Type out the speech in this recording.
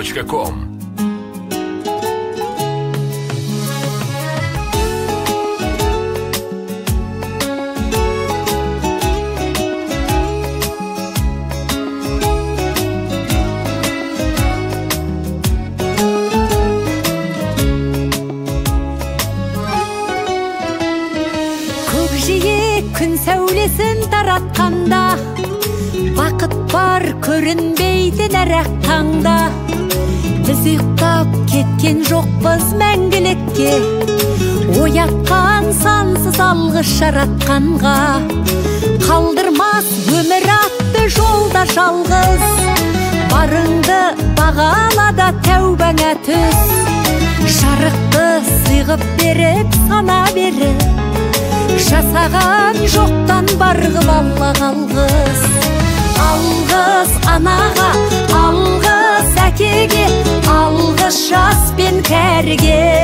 gmail.com. Күн сәулесін таратқанда, бақыт бар көрінбейді нәрәк таңда. Біз ұйықтап кеткен жоқпыз мәңгілікке, оятқан сансыз алғыс жаратқанға. Қалдырмас өмір атты жолда жалғыз, барыңды бағалада тәубаңа түс. Жарықты сыйғып беріп сана беріп, жасаған жоқтан барғым алла қалғыз. Алғыз анаға, алғыз әкеге, алғыз жас пен кәріге.